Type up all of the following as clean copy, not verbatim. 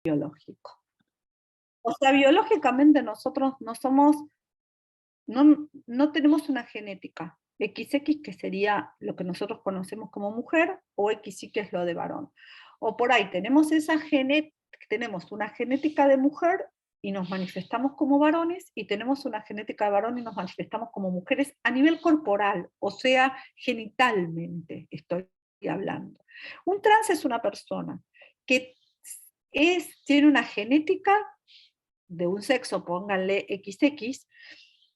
biológico. O sea, biológicamente nosotros no tenemos una genética XX, que sería lo que nosotros conocemos como mujer, o XY, que es lo de varón. O por ahí tenemos una genética de mujer y nos manifestamos como varones, y tenemos una genética de varón y nos manifestamos como mujeres a nivel corporal, o sea, genitalmente estoy hablando. Un trans es una persona que tiene una genética de un sexo, pónganle XX,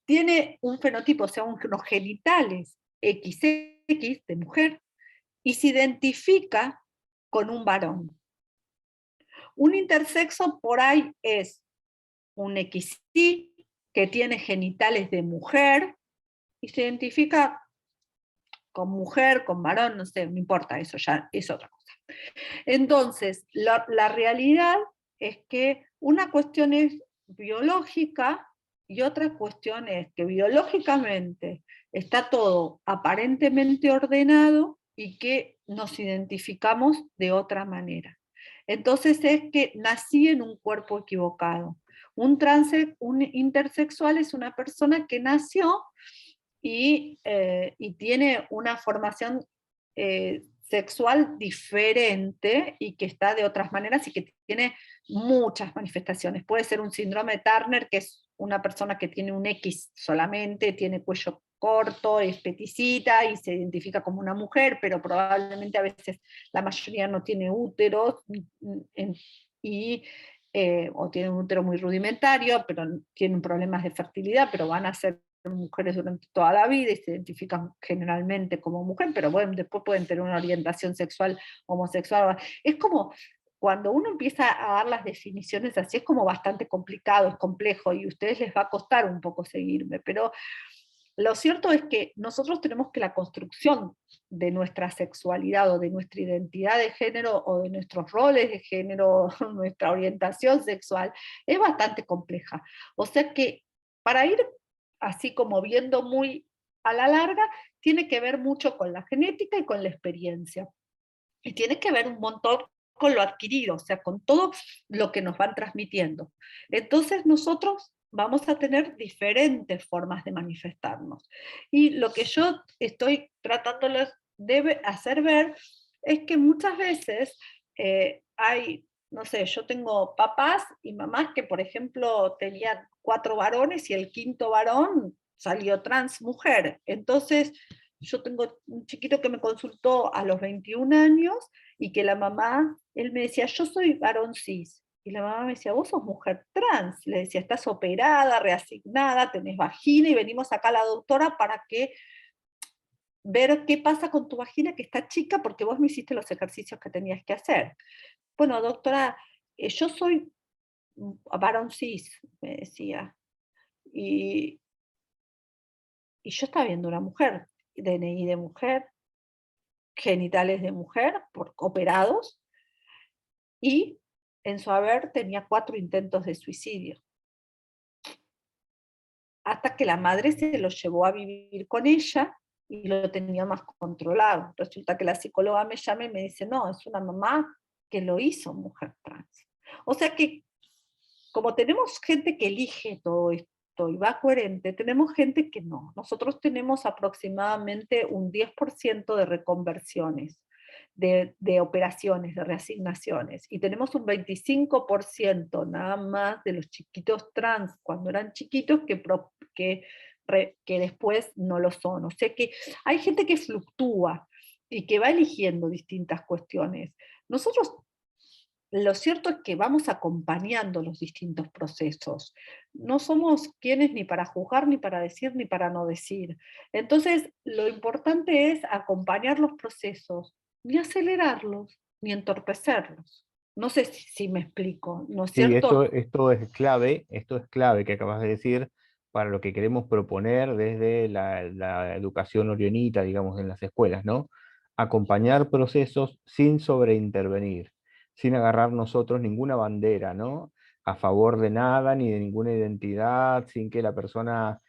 tiene un fenotipo, o sea, unos genitales XX de mujer, y se identifica con un varón. Un intersexo por ahí es un XY que tiene genitales de mujer y se identifica con mujer, con varón, no sé, no importa, eso ya es otra cosa. Entonces, la realidad es que una cuestión es biológica y otra cuestión es que biológicamente está todo aparentemente ordenado y que nos identificamos de otra manera. Entonces es que nací en un cuerpo equivocado. Un intersexual es una persona que nació y tiene una formación sexual diferente y que está de otras maneras y que tiene muchas manifestaciones. Puede ser un síndrome de Turner, que es una persona que tiene un X solamente, tiene cuello corto, es peticita y se identifica como una mujer, pero probablemente a veces la mayoría no tiene úteros o tiene un útero muy rudimentario, pero tienen problemas de fertilidad, pero van a ser mujeres durante toda la vida y se identifican generalmente como mujer, pero bueno, después pueden tener una orientación sexual homosexual. Es como cuando uno empieza a dar las definiciones así, es como bastante complicado, es complejo, y a ustedes les va a costar un poco seguirme, pero lo cierto es que nosotros tenemos que la construcción de nuestra sexualidad o de nuestra identidad de género o de nuestros roles de género, nuestra orientación sexual, es bastante compleja. O sea que para ir así como viendo muy a la larga, tiene que ver mucho con la genética y con la experiencia. Y tiene que ver un montón con lo adquirido, o sea, con todo lo que nos van transmitiendo. Entonces nosotros vamos a tener diferentes formas de manifestarnos. Y lo que yo estoy tratándoles de hacer ver es que muchas veces hay, no sé, yo tengo papás y mamás que, por ejemplo, tenían 4 varones y el quinto varón salió trans mujer. Entonces, yo tengo un chiquito que me consultó a los 21 años y que la mamá, él me decía, yo soy varón cis. Y la mamá me decía, vos sos mujer trans. Le decía, estás operada, reasignada, tenés vagina y venimos acá a la doctora para ver qué pasa con tu vagina que está chica porque vos no hiciste los ejercicios que tenías que hacer. Bueno, doctora, yo soy varón cis, me decía. Y, y yo estaba viendo una mujer, DNI de mujer, genitales de mujer, operados, y en su haber tenía 4 intentos de suicidio. Hasta que la madre se lo llevó a vivir con ella y lo tenía más controlado. Resulta que la psicóloga me llama y me dice, no, es una mamá que lo hizo mujer trans. O sea que como tenemos gente que elige todo esto y va coherente, tenemos gente que no. Nosotros tenemos aproximadamente un 10% de reconversiones, de operaciones, de reasignaciones, y tenemos un 25% nada más de los chiquitos trans cuando eran chiquitos que después no lo son. O sea que hay gente que fluctúa y que va eligiendo distintas cuestiones. Nosotros lo cierto es que vamos acompañando los distintos procesos. No somos quienes ni para juzgar, ni para decir, ni para no decir. Entonces, lo importante es acompañar los procesos, ni acelerarlos, ni entorpecerlos. No sé si me explico, ¿no es Sí, cierto? esto es clave que acabas de decir para lo que queremos proponer desde la educación orionita, digamos, en las escuelas, ¿no? Acompañar procesos sin sobreintervenir, sin agarrar nosotros ninguna bandera, ¿no? A favor de nada, ni de ninguna identidad, sin que la persona,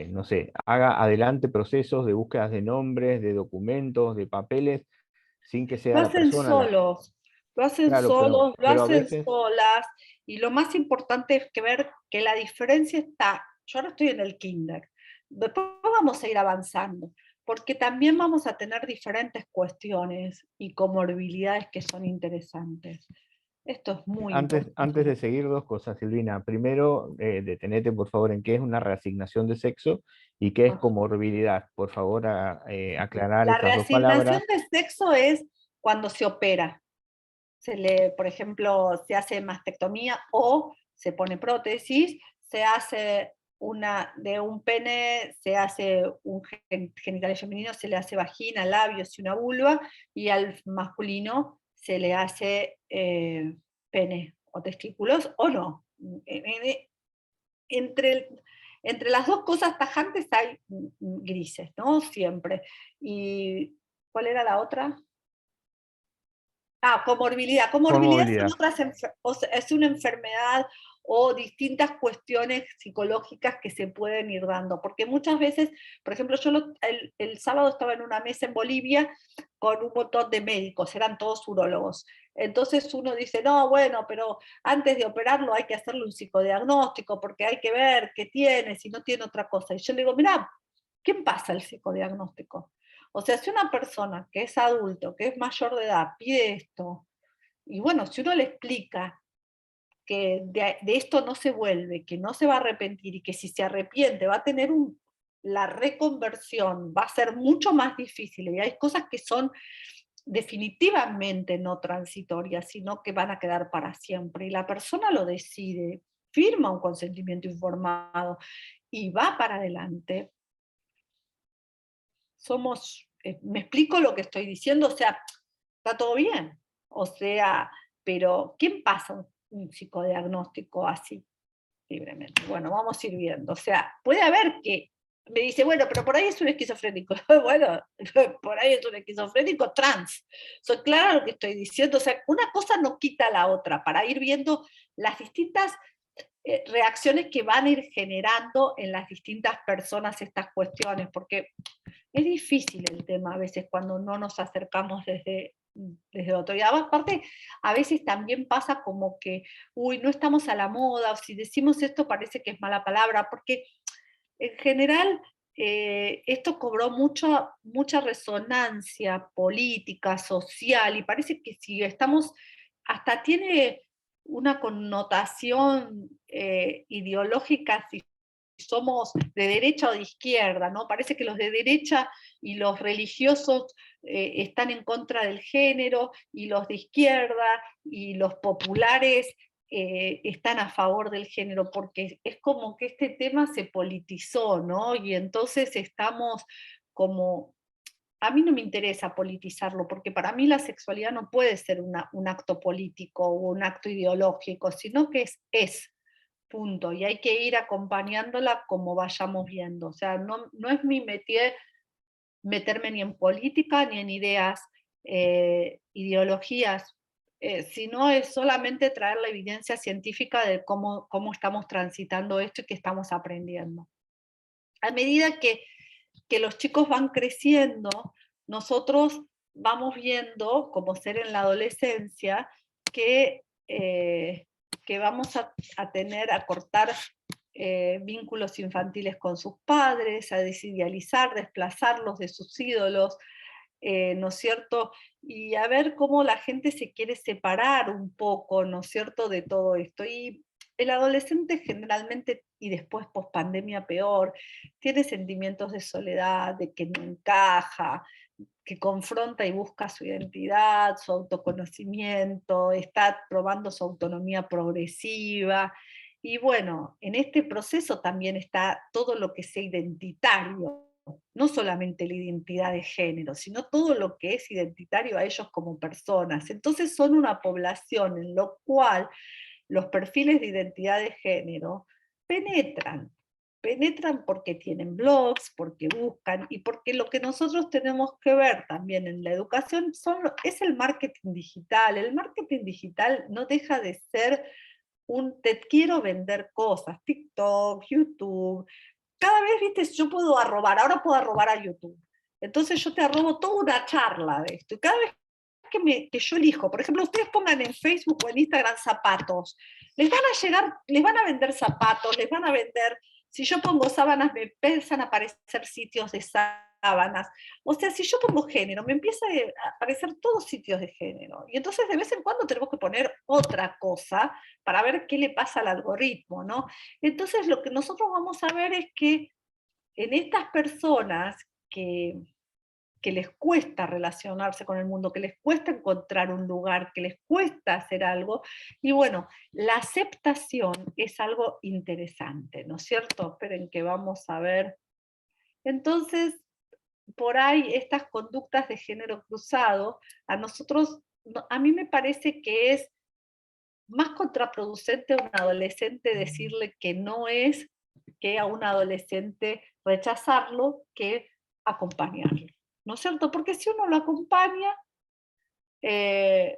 no sé, haga adelante procesos de búsquedas de nombres, de documentos, de papeles, sin que Lo sea la hacen persona la... solos, Lo hacen Claro, solos, lo pero a hacen veces, solas, y lo más importante es que ver que la diferencia está, yo ahora estoy en el kinder, después vamos a ir avanzando, porque también vamos a tener diferentes cuestiones y comorbilidades que son interesantes. Esto es muy antes importante. de seguir, dos cosas, Silvina. Primero, detenete por favor en qué es una reasignación de sexo y qué es comorbilidad. Por favor, aclarar La esas dos reasignación palabras. de sexo es cuando se opera. Por ejemplo, se hace mastectomía o se pone prótesis, se hace de un pene, se hace un genital femenino, se le hace vagina, labios y una vulva, y al masculino se le hace pene o testículos o no. Entre, entre las dos cosas tajantes hay grises, ¿no? Siempre. ¿Y cuál era la otra? Ah, comorbilidad. Con Comorbilidad son movilidad. o sea, es una enfermedad o distintas cuestiones psicológicas que se pueden ir dando. Porque muchas veces, por ejemplo, yo el sábado estaba en una mesa en Bolivia con un montón de médicos, eran todos urólogos. Entonces uno dice, no, bueno, pero antes de operarlo hay que hacerle un psicodiagnóstico porque hay que ver qué tiene, si no tiene otra cosa. Y yo le digo, mira, ¿quién pasa el psicodiagnóstico? O sea, si una persona que es adulto, que es mayor de edad, pide esto, y bueno, si uno le explica que de esto no se vuelve, que no se va a arrepentir y que si se arrepiente va a tener la reconversión, va a ser mucho más difícil y hay cosas que son definitivamente no transitorias, sino que van a quedar para siempre y la persona lo decide, firma un consentimiento informado y va para adelante. Me explico lo que estoy diciendo, o sea, está todo bien, o sea, pero ¿quién pasa un psicodiagnóstico así libremente? Bueno, vamos a ir viendo, o sea, puede haber que me dice, bueno, pero por ahí es un esquizofrénico. Bueno, por ahí es un esquizofrénico trans. Soy clara lo que estoy diciendo, o sea, una cosa no quita la otra, para ir viendo las distintas reacciones que van a ir generando en las distintas personas estas cuestiones, porque es difícil el tema a veces cuando no nos acercamos desde otro. Y aparte, a veces también pasa como que, uy, no estamos a la moda, o si decimos esto parece que es mala palabra, porque en general esto cobró mucha resonancia política, social, y parece que si estamos, hasta tiene una connotación ideológica si somos de derecha o de izquierda, ¿no? Parece que los de derecha y los religiosos están en contra del género, y los de izquierda y los populares están a favor del género, porque es como que este tema se politizó, ¿no? Y entonces estamos como... A mí no me interesa politizarlo, porque para mí la sexualidad no puede ser un acto político o un acto ideológico, sino que es punto, y hay que ir acompañándola como vayamos viendo. O sea, no es mi métier meterme ni en política ni en ideas, ideologías, sino es solamente traer la evidencia científica de cómo estamos transitando esto y qué estamos aprendiendo. A medida que los chicos van creciendo, nosotros vamos viendo, como ser en la adolescencia, que, que vamos a tener, a cortar vínculos infantiles con sus padres, a desidealizar, desplazarlos de sus ídolos, ¿no es cierto? Y a ver cómo la gente se quiere separar un poco, ¿no es cierto?, de todo esto. Y el adolescente generalmente, y después post pandemia peor, tiene sentimientos de soledad, de que no encaja, que confronta y busca su identidad, su autoconocimiento, está probando su autonomía progresiva. Y bueno, en este proceso también está todo lo que sea identitario, no solamente la identidad de género, sino todo lo que es identitario a ellos como personas. Entonces son una población en lo cual los perfiles de identidad de género penetran. Penetran porque tienen blogs, porque buscan y porque lo que nosotros tenemos que ver también en la educación es el marketing digital. El marketing digital no deja de ser te quiero vender cosas, TikTok, YouTube. Cada vez, viste, yo puedo arrobar, ahora puedo arrobar a YouTube. Entonces yo te arrobo toda una charla de esto. Y cada vez que yo elijo, por ejemplo, ustedes pongan en Facebook o en Instagram zapatos, les van a llegar, les van a vender zapatos, les van a vender, si yo pongo sábanas me empiezan a aparecer sitios de sábanas, o sea, si yo pongo género, me empieza a aparecer todos sitios de género, y entonces de vez en cuando tenemos que poner otra cosa para ver qué le pasa al algoritmo, ¿no? Entonces lo que nosotros vamos a ver es que en estas personas que les cuesta relacionarse con el mundo, que les cuesta encontrar un lugar, que les cuesta hacer algo. Y bueno, la aceptación es algo interesante, ¿no es cierto? Esperen que vamos a ver. Entonces, por ahí estas conductas de género cruzado, a nosotros, a mí me parece que es más contraproducente a un adolescente decirle que no es, que a un adolescente rechazarlo, que acompañarlo. ¿No es cierto? Porque si uno lo acompaña, eh,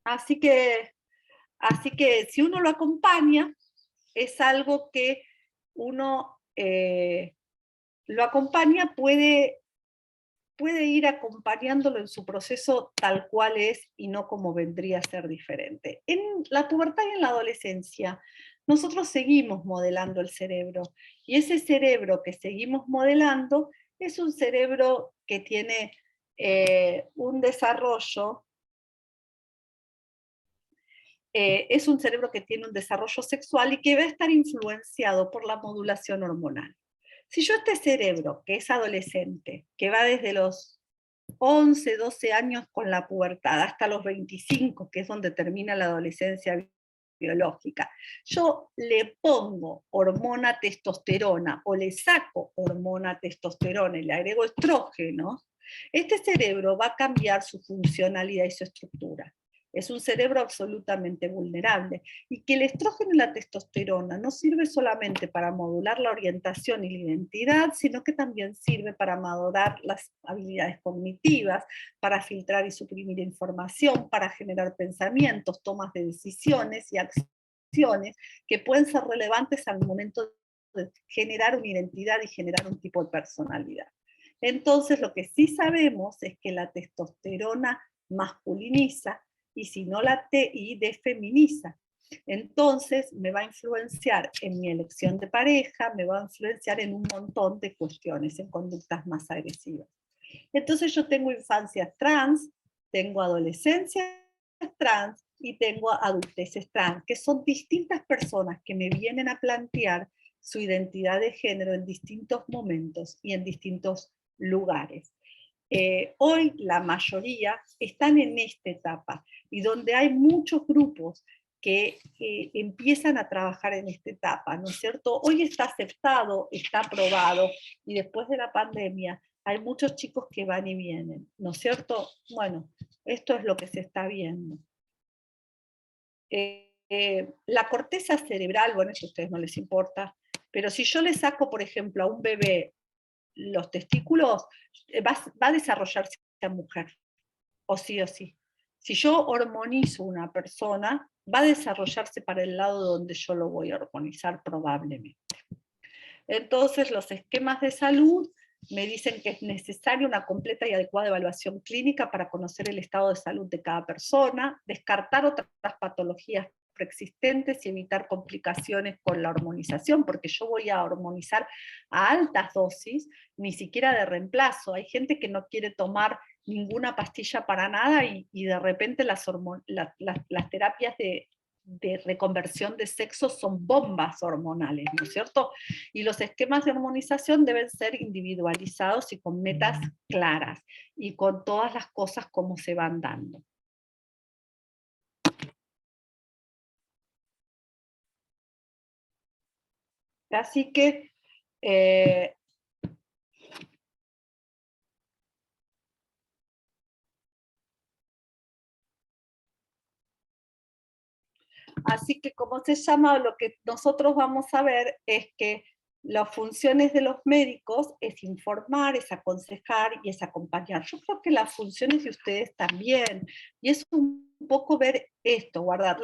así, que, así que si uno lo acompaña, es algo que uno lo acompaña, puede ir acompañándolo en su proceso tal cual es y no como vendría a ser diferente. En la pubertad y en la adolescencia, nosotros seguimos modelando el cerebro y ese cerebro que seguimos modelando es un cerebro que tiene un desarrollo, es un cerebro que tiene un desarrollo sexual y que va a estar influenciado por la modulación hormonal. Si yo este cerebro, que es adolescente, que va desde los 11, 12 años con la pubertad, hasta los 25, que es donde termina la adolescencia biológica, yo le pongo hormona testosterona o le saco hormona testosterona y le agrego estrógenos, este cerebro va a cambiar su funcionalidad y su estructura. Es un cerebro absolutamente vulnerable y que el estrógeno y la testosterona no sirve solamente para modular la orientación y la identidad, sino que también sirve para madurar las habilidades cognitivas, para filtrar y suprimir información, para generar pensamientos, tomas de decisiones y acciones que pueden ser relevantes al momento de generar una identidad y generar un tipo de personalidad. Entonces, lo que sí sabemos es que la testosterona masculiniza, y si no la TI defeminiza. Entonces me va a influenciar en mi elección de pareja, me va a influenciar en un montón de cuestiones, en conductas más agresivas. Entonces yo tengo infancias trans, tengo adolescencias trans y tengo adulteces trans, que son distintas personas que me vienen a plantear su identidad de género en distintos momentos y en distintos lugares. Hoy la mayoría están en esta etapa y donde hay muchos grupos que empiezan a trabajar en esta etapa, ¿no es cierto? Hoy está aceptado, está aprobado y después de la pandemia hay muchos chicos que van y vienen, ¿no es cierto? Bueno, esto es lo que se está viendo. La corteza cerebral, bueno, eso a ustedes no les importa, pero si yo le saco, por ejemplo, a un bebé los testículos, va a desarrollarse la mujer, o sí o sí. Si yo hormonizo a una persona, va a desarrollarse para el lado donde yo lo voy a hormonizar probablemente. Entonces, los esquemas de salud me dicen que es necesaria una completa y adecuada evaluación clínica para conocer el estado de salud de cada persona, descartar otras patologías preexistentes y evitar complicaciones con la hormonización, porque yo voy a hormonizar a altas dosis, ni siquiera de reemplazo. Hay gente que no quiere tomar ninguna pastilla para nada y de repente las terapias de reconversión de sexo son bombas hormonales, ¿no es cierto? Y los esquemas de hormonización deben ser individualizados y con metas claras y con todas las cosas como se van dando. Así que así que como se llama, lo que nosotros vamos a ver es que las funciones de los médicos es informar, es aconsejar y es acompañar. Yo creo que las funciones de ustedes también, y es un poco ver esto, guardar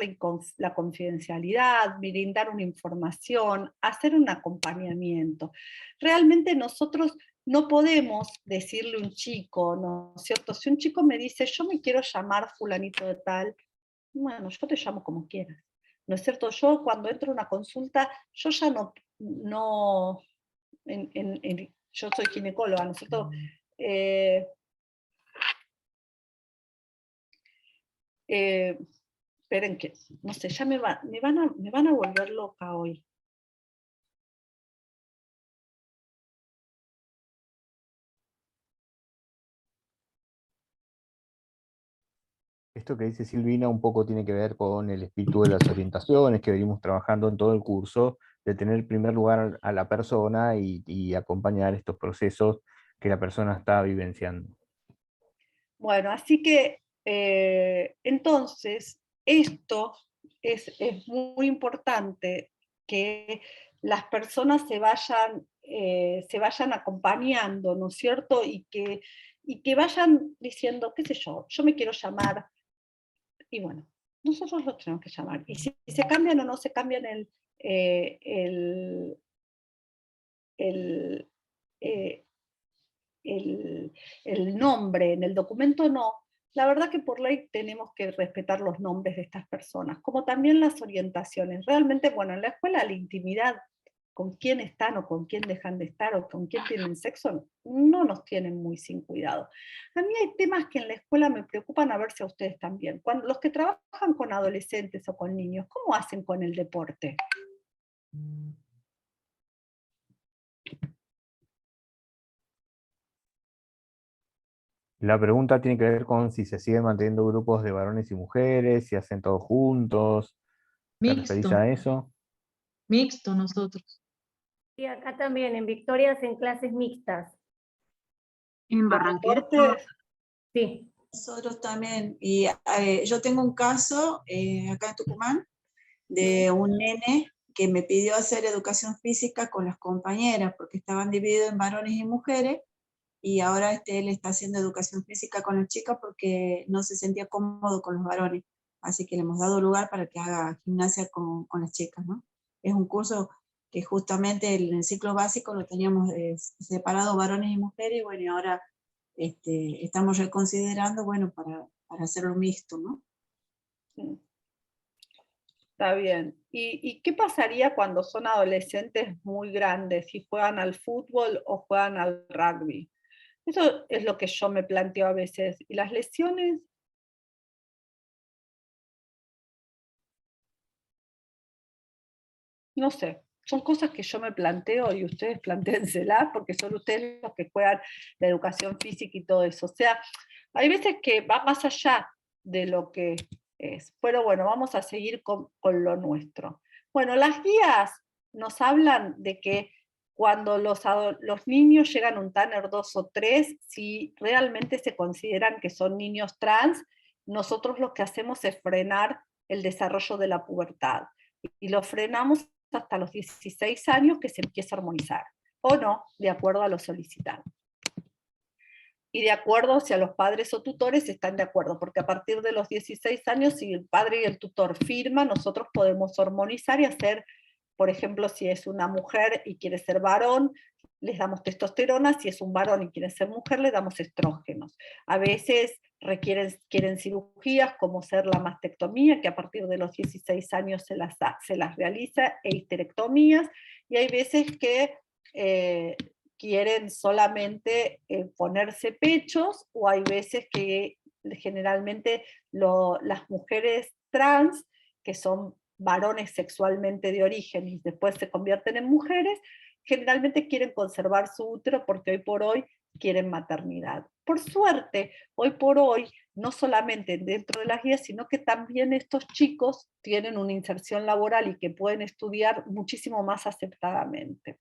la confidencialidad, brindar una información, hacer un acompañamiento. Realmente nosotros no podemos decirle a un chico, ¿no es cierto? Si un chico me dice, yo me quiero llamar fulanito de tal, bueno, yo te llamo como quieras, ¿no es cierto? Yo cuando entro a una consulta, yo ya no yo soy ginecóloga, ¿no es cierto? Esperen que, no sé, ya me van a volver loca hoy. Esto que dice Silvina un poco tiene que ver con el espíritu de las orientaciones que venimos trabajando en todo el curso, de tener en primer lugar a la persona y acompañar estos procesos que la persona está vivenciando. Bueno, así que entonces esto es muy importante que las personas se vayan acompañando, ¿no es cierto? Y que vayan diciendo, qué sé yo me quiero llamar, y bueno, nosotros los tenemos que llamar. Y si se cambian o no se cambian eh, el, el, eh, el nombre en el documento, no. La verdad que por ley tenemos que respetar los nombres de estas personas, como también las orientaciones. Realmente, bueno, en la escuela la intimidad, con quién están o con quién dejan de estar o con quién tienen sexo, no nos tienen muy sin cuidado. A mí hay temas que en la escuela me preocupan, a ver si a ustedes también. Cuando los que trabajan con adolescentes o con niños, ¿cómo hacen con el deporte? La pregunta tiene que ver con si se siguen manteniendo grupos de varones y mujeres, si hacen todos juntos. ¿Te referís Mixto, a eso? mixto nosotros. Y acá también, en Victoria hacen clases mixtas. En Barranquilla. Sí. Nosotros también. Y yo tengo un caso acá en Tucumán de un nene que me pidió hacer educación física con las compañeras porque estaban divididos en varones y mujeres, y ahora él está haciendo educación física con las chicas porque no se sentía cómodo con los varones. Así que le hemos dado lugar para que haga gimnasia con las chicas, ¿no? Es un curso que justamente en el ciclo básico lo teníamos separado varones y mujeres, y bueno, y ahora estamos reconsiderando, bueno, para hacerlo mixto, ¿no? Está bien. ¿Y qué pasaría cuando son adolescentes muy grandes y juegan al fútbol o juegan al rugby? Eso es lo que yo me planteo a veces. ¿Y las lesiones? No sé. Son cosas que yo me planteo y ustedes plantéenselas porque son ustedes los que juegan la educación física y todo eso. O sea, hay veces que va más allá de lo que es. Pero bueno, vamos a seguir con lo nuestro. Bueno, las guías nos hablan de que cuando los niños llegan a un Tanner 2 o 3, si realmente se consideran que son niños trans, nosotros lo que hacemos es frenar el desarrollo de la pubertad. Y lo frenamos hasta los 16 años que se empieza a armonizar, o no, de acuerdo a lo solicitado. Y de acuerdo si a los padres o tutores están de acuerdo, porque a partir de los 16 años, si el padre y el tutor firman, nosotros podemos hormonizar y hacer, por ejemplo, si es una mujer y quiere ser varón, les damos testosterona, si es un varón y quiere ser mujer, le damos estrógenos. A veces quieren cirugías como ser la mastectomía, que a partir de los 16 años se las realiza, e histerectomías, y hay veces que quieren solamente ponerse pechos, o hay veces que generalmente las mujeres trans, que son varones sexualmente de origen y después se convierten en mujeres, generalmente quieren conservar su útero porque hoy por hoy quieren maternidad. Por suerte, hoy por hoy, no solamente dentro de las guías, sino que también estos chicos tienen una inserción laboral y que pueden estudiar muchísimo más aceptadamente.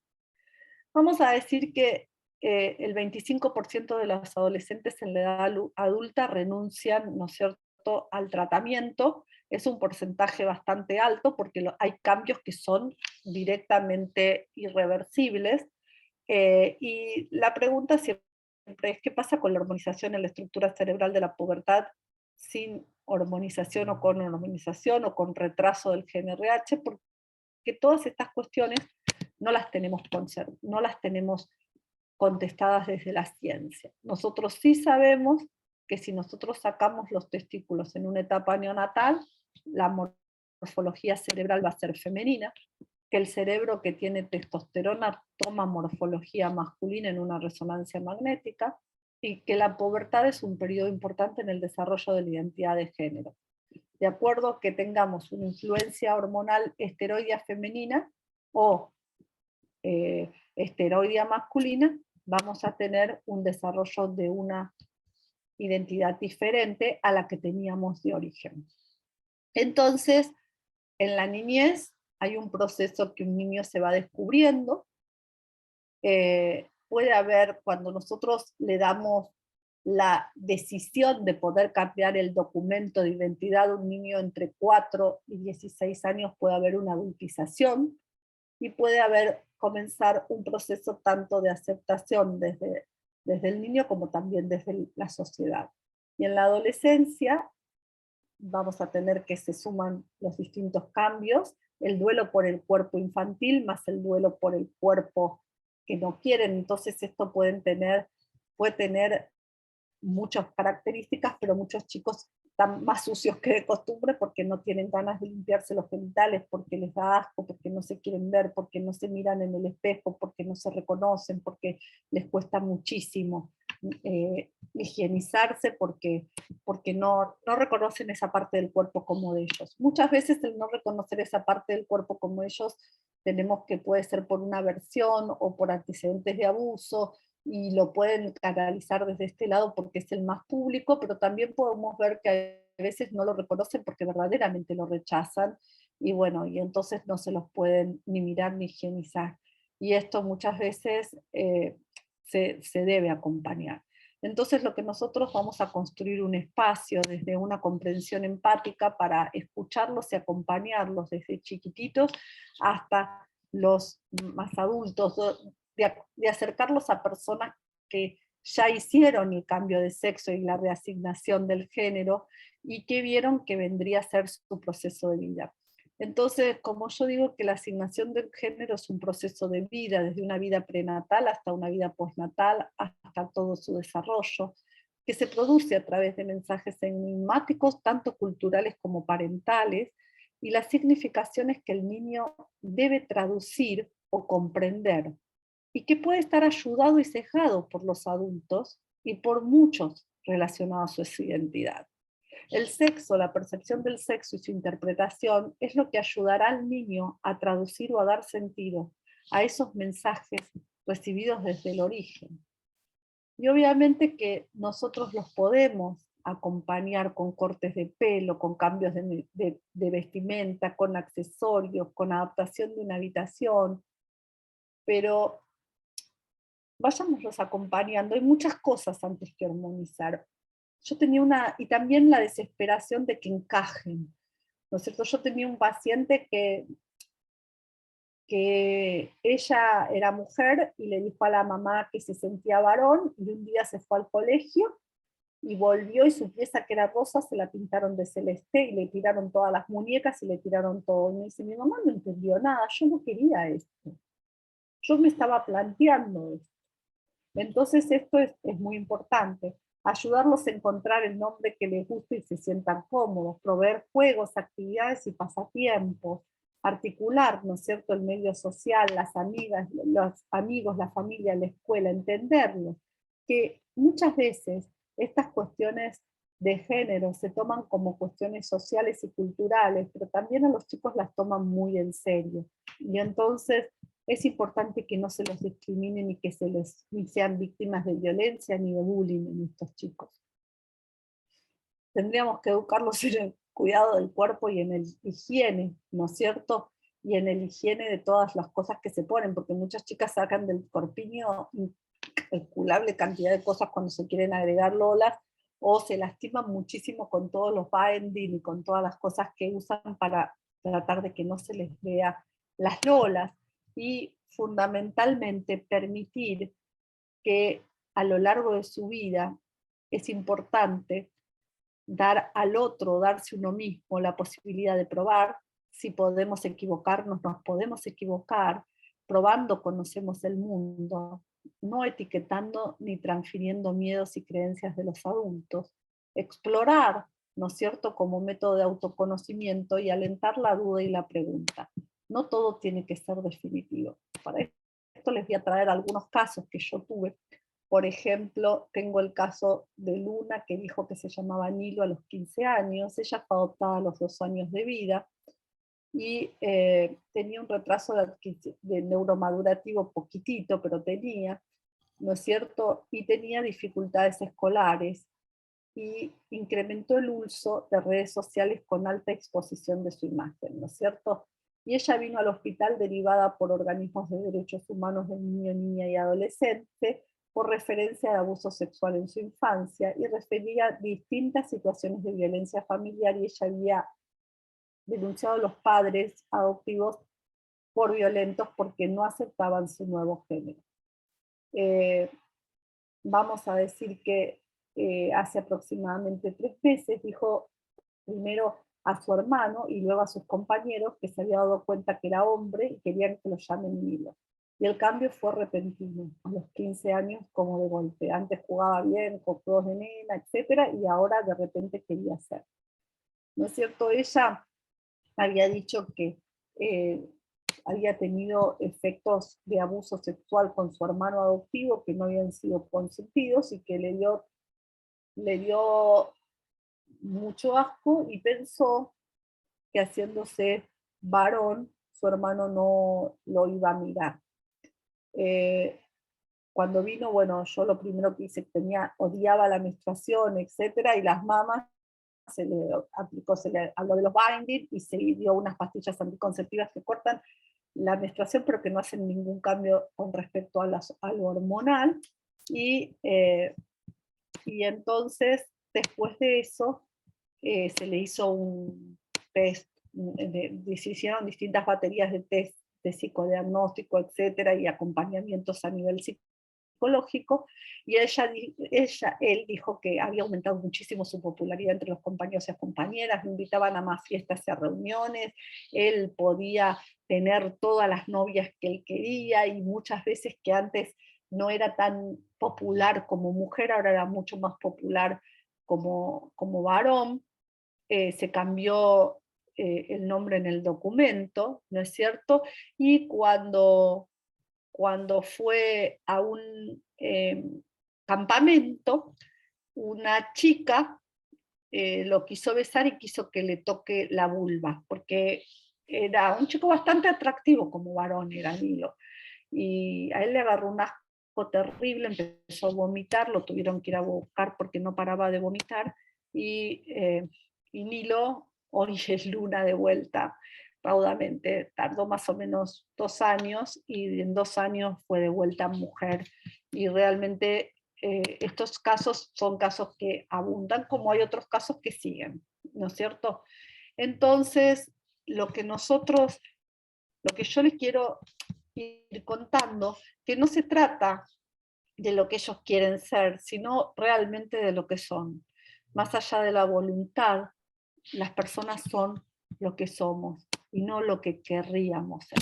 Vamos a decir que el 25% de los adolescentes en la edad adulta renuncian, ¿no es cierto?, al tratamiento. Es un porcentaje bastante alto porque hay cambios que son directamente irreversibles. Y la pregunta siempre es, ¿qué pasa con la hormonización en la estructura cerebral de la pubertad sin hormonización o con hormonización o con retraso del GnRH? Porque todas estas cuestiones no las tenemos contestadas desde la ciencia. Nosotros sí sabemos que si nosotros sacamos los testículos en una etapa neonatal, la morfología cerebral va a ser femenina, que el cerebro que tiene testosterona toma morfología masculina en una resonancia magnética, y que la pubertad es un periodo importante en el desarrollo de la identidad de género. De acuerdo a que tengamos una influencia hormonal esteroidea femenina o esteroidea masculina, vamos a tener un desarrollo de una identidad diferente a la que teníamos de origen. Entonces, en la niñez hay un proceso que un niño se va descubriendo. Puede haber, cuando nosotros le damos la decisión de poder cambiar el documento de identidad de un niño entre 4 y 16 años, puede haber una adultización y puede haber comenzar un proceso tanto de aceptación desde el niño como también desde la sociedad. Y en la adolescencia vamos a tener que se suman los distintos cambios, el duelo por el cuerpo infantil más el duelo por el cuerpo que no quieren. Entonces esto puede tener muchas características, pero muchos chicos están más sucios que de costumbre porque no tienen ganas de limpiarse los genitales, porque les da asco, porque no se quieren ver, porque no se miran en el espejo, porque no se reconocen, porque les cuesta muchísimo higienizarse, porque no reconocen esa parte del cuerpo como de ellos. Muchas veces el no reconocer esa parte del cuerpo como ellos, tenemos que puede ser por una aversión o por antecedentes de abuso, y lo pueden canalizar desde este lado porque es el más público, pero también podemos ver que a veces no lo reconocen porque verdaderamente lo rechazan, y bueno, y entonces no se los pueden ni mirar ni higienizar. Y esto muchas veces se debe acompañar. Entonces lo que nosotros vamos a construir un espacio desde una comprensión empática para escucharlos y acompañarlos desde chiquititos hasta los más adultos, de acercarlos a personas que ya hicieron el cambio de sexo y la reasignación del género y que vieron que vendría a ser su proceso de vida. Entonces, como yo digo que la asignación del género es un proceso de vida, desde una vida prenatal hasta una vida postnatal, hasta todo su desarrollo, que se produce a través de mensajes enigmáticos, tanto culturales como parentales, y las significaciones que el niño debe traducir o comprender, y que puede estar ayudado y cejado por los adultos y por muchos relacionados a su identidad. El sexo, la percepción del sexo y su interpretación es lo que ayudará al niño a traducir o a dar sentido a esos mensajes recibidos desde el origen. Y obviamente que nosotros los podemos acompañar con cortes de pelo, con cambios de vestimenta, con accesorios, con adaptación de una habitación, pero vayámoslos acompañando. Hay muchas cosas antes que hormonizar. Yo tenía y también la desesperación de que encajen, ¿no es cierto? Yo tenía un paciente que ella era mujer y le dijo a la mamá que se sentía varón, y un día se fue al colegio y volvió y su pieza, que era rosa, se la pintaron de celeste y le tiraron todas las muñecas y le tiraron todo. Y me dice, mi mamá no entendió nada, yo no quería esto. Yo me estaba planteando esto. Entonces esto es muy importante, ayudarlos a encontrar el nombre que les guste y se sientan cómodos, proveer juegos, actividades y pasatiempos, articular, ¿no es cierto?, el medio social, las amigas, los amigos, la familia, la escuela, entenderlos, que muchas veces estas cuestiones de género se toman como cuestiones sociales y culturales, pero también a los chicos las toman muy en serio, y entonces es importante que no se los discriminen y que ni sean víctimas de violencia ni de bullying en estos chicos. Tendríamos que educarlos en el cuidado del cuerpo y en el higiene, ¿no es cierto? Y en el higiene de todas las cosas que se ponen, porque muchas chicas sacan del corpiño incalculable cantidad de cosas cuando se quieren agregar lolas, o se lastiman muchísimo con todos los binding y con todas las cosas que usan para tratar de que no se les vea las lolas. Y fundamentalmente permitir que a lo largo de su vida es importante dar al otro, darse uno mismo la posibilidad de probar. Si podemos equivocarnos, nos podemos equivocar. Probando conocemos el mundo. no etiquetando ni transfiriendo miedos y creencias de los adultos, explorar, ¿no es cierto?, como método de autoconocimiento y alentar la duda y la pregunta. No todo tiene que ser definitivo. Para esto les voy a traer algunos casos que yo tuve. Por ejemplo, tengo el caso de Luna, que dijo que se llamaba Nilo a los 15 años, ella fue adoptada a los 2 años de vida, y tenía un retraso de neuromadurativo poquitito, pero tenía, ¿no es cierto? Y tenía dificultades escolares, y incrementó el uso de redes sociales con alta exposición de su imagen, ¿no es cierto? Y ella vino al hospital derivada por organismos de derechos humanos de niño, niña y adolescente, por referencia de abuso sexual en su infancia, y refería distintas situaciones de violencia familiar, y ella había denunciado a los padres adoptivos por violentos porque no aceptaban su nuevo género. Vamos a decir que hace aproximadamente 3 meses dijo primero a su hermano y luego a sus compañeros que se había dado cuenta que era hombre y querían que lo llamen Nilo. Y el cambio fue repentino, a los 15 años como de golpe. Antes jugaba bien, con juegos de nena, etcétera, y ahora de repente quería ser. ¿No es cierto? Ella había dicho que había tenido efectos de abuso sexual con su hermano adoptivo que no habían sido consentidos, y que le dio mucho asco, y pensó que haciéndose varón, su hermano no lo iba a mirar. Cuando vino, bueno, yo lo primero que hice, odiaba la menstruación, etcétera, y las mamas se le aplicó, se le habló de los binding y se dio unas pastillas anticonceptivas que cortan la menstruación, pero que no hacen ningún cambio con respecto a lo hormonal. Y entonces, después de eso, se le hizo un test, se hicieron distintas baterías de test de psicodiagnóstico, etcétera, y acompañamientos a nivel psicológico, y él dijo que había aumentado muchísimo su popularidad entre los compañeros y las compañeras, lo invitaban a más fiestas y a reuniones, él podía tener todas las novias que él quería, y muchas veces que antes no era tan popular como mujer, ahora era mucho más popular como varón. Se cambió el nombre en el documento, ¿no es cierto? Y cuando fue a un campamento, una chica lo quiso besar y quiso que le toque la vulva, porque era un chico bastante atractivo como varón, era Nilo. Y a él le agarró un asco terrible, empezó a vomitar, lo tuvieron que ir a buscar porque no paraba de vomitar, y Nilo hoy es Luna de vuelta raudamente. Tardó más o menos 2 años, y en 2 años fue de vuelta mujer, y realmente estos casos son casos que abundan, como hay otros casos que siguen, ¿no es cierto? Entonces, lo que yo les quiero ir contando, que no se trata de lo que ellos quieren ser, sino realmente de lo que son. Más allá de la voluntad, las personas son lo que somos y no lo que querríamos ser.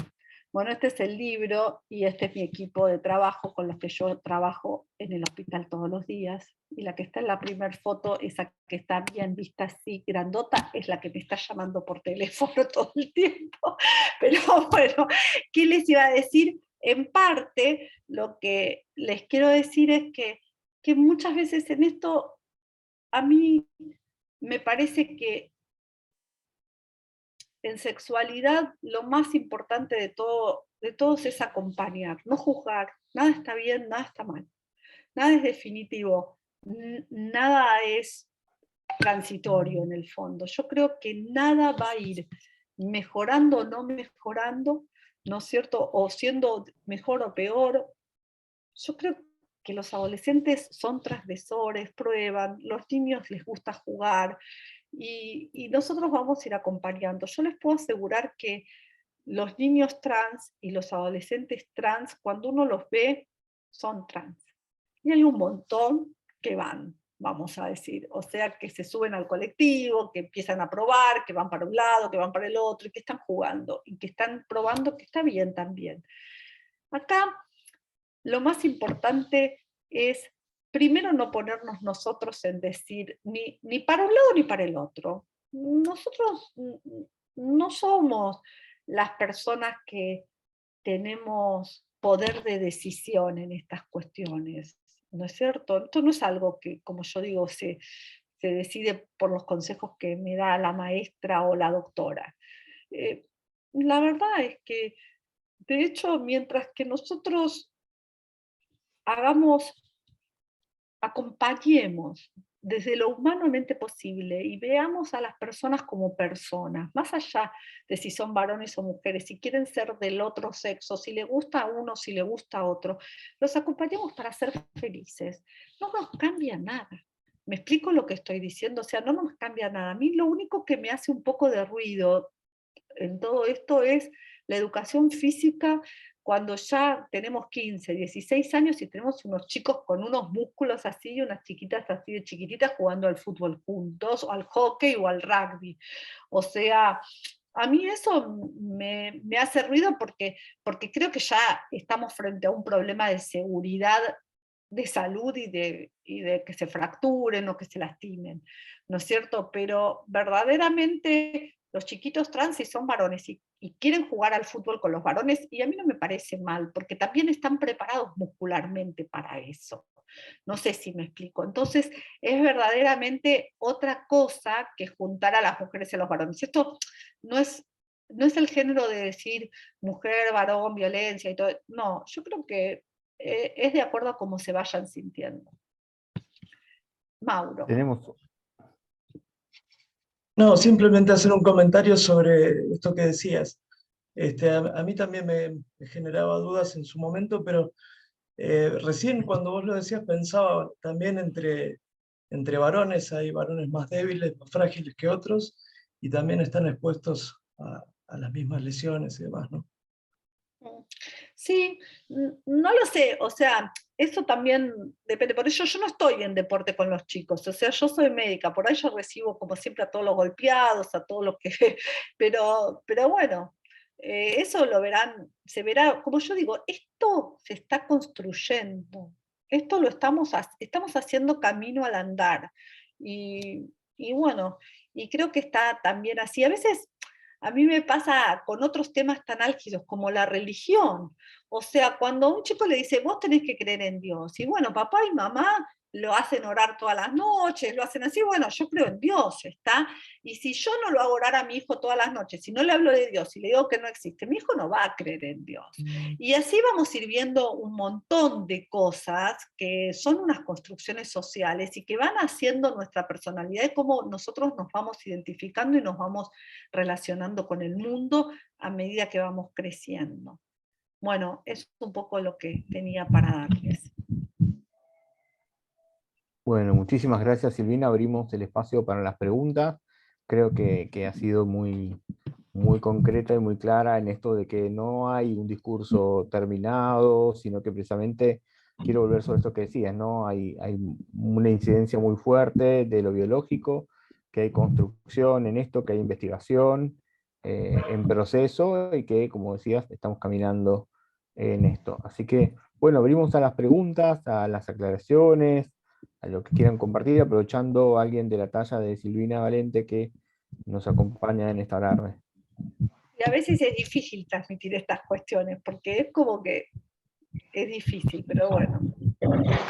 Bueno, este es el libro y este es mi equipo de trabajo con los que yo trabajo en el hospital todos los días. Y la que está en la primera foto, esa que está bien vista así, grandota, es la que me está llamando por teléfono todo el tiempo. Pero bueno, ¿qué les iba a decir? En parte, lo que les quiero decir es que muchas veces en esto, a mí me parece que en sexualidad lo más importante de todos es acompañar, no juzgar. Nada está bien, nada está mal. Nada es definitivo, nada es transitorio en el fondo. Yo creo que nada va a ir mejorando o no mejorando, ¿no es cierto? O siendo mejor o peor. Yo creo que los adolescentes son transgresores, prueban, los niños les gusta jugar, y nosotros vamos a ir acompañando. Yo les puedo asegurar que los niños trans y los adolescentes trans, cuando uno los ve, son trans. Y hay un montón que van, vamos a decir, o sea, que se suben al colectivo, que empiezan a probar, que van para un lado, que van para el otro, y que están jugando, y que están probando que está bien también. Acá lo más importante es, primero, no ponernos nosotros en decir ni para un lado ni para el otro. Nosotros no somos las personas que tenemos poder de decisión en estas cuestiones, ¿no es cierto? Esto no es algo que, como yo digo, se decide por los consejos que me da la maestra o la doctora. La verdad es que, de hecho, mientras que nosotros acompañemos desde lo humanamente posible y veamos a las personas como personas, más allá de si son varones o mujeres, si quieren ser del otro sexo, si le gusta a uno, si le gusta a otro, los acompañemos para ser felices. No nos cambia nada. ¿Me explico lo que estoy diciendo? O sea, no nos cambia nada. A mí lo único que me hace un poco de ruido en todo esto es la educación física cuando ya tenemos 15, 16 años y tenemos unos chicos con unos músculos así y unas chiquitas así de chiquititas jugando al fútbol juntos, o al hockey o al rugby. O sea, a mí eso me hace ruido porque creo que ya estamos frente a un problema de seguridad, de salud y de que se fracturen o que se lastimen, ¿no es cierto? Pero verdaderamente los chiquitos trans, si son varones y quieren jugar al fútbol con los varones, y a mí no me parece mal, porque también están preparados muscularmente para eso. No sé si me explico. Entonces, es verdaderamente otra cosa que juntar a las mujeres y a los varones. Esto no es el género de decir mujer, varón, violencia y todo. No, yo creo que es de acuerdo a cómo se vayan sintiendo. Mauro. Tenemos... No, simplemente hacer un comentario sobre esto que decías. A mí también me generaba dudas en su momento, pero recién cuando vos lo decías pensaba también entre varones, hay varones más débiles, más frágiles que otros, y también están expuestos a las mismas lesiones y demás, ¿no? Sí, no lo sé, o sea, eso también depende, por eso yo no estoy en deporte con los chicos, o sea, yo soy médica, por ahí yo recibo como siempre a todos los golpeados, a todos los que, pero bueno, eso lo verán, se verá, como yo digo, esto se está construyendo, esto lo estamos haciendo camino al andar, y bueno, y creo que está también así, a veces... A mí me pasa con otros temas tan álgidos como la religión. O sea, cuando a un chico le dice, vos tenés que creer en Dios, y bueno, papá y mamá lo hacen orar todas las noches, lo hacen así, bueno, yo creo en Dios, ¿está? Y si yo no lo hago orar a mi hijo todas las noches, si no le hablo de Dios y le digo que no existe, mi hijo no va a creer en Dios. Y así vamos a ir viendo un montón de cosas que son unas construcciones sociales y que van haciendo nuestra personalidad y cómo nosotros nos vamos identificando y nos vamos relacionando con el mundo a medida que vamos creciendo. Bueno, eso es un poco lo que tenía para darles. Bueno, muchísimas gracias, Silvina. Abrimos el espacio para las preguntas. Creo que ha sido muy concreta y muy clara en esto de que no hay un discurso terminado, sino que precisamente quiero volver sobre esto que decías, ¿no? Hay una incidencia muy fuerte de lo biológico, que hay construcción en esto, que hay investigación en proceso y que, como decías, estamos caminando en esto. Así que, bueno, abrimos a las preguntas, a las aclaraciones, a lo que quieran compartir, aprovechando a alguien de la talla de Silvina Valente que nos acompaña en esta tarde. Y a veces es difícil transmitir estas cuestiones, porque es como que es difícil, pero bueno.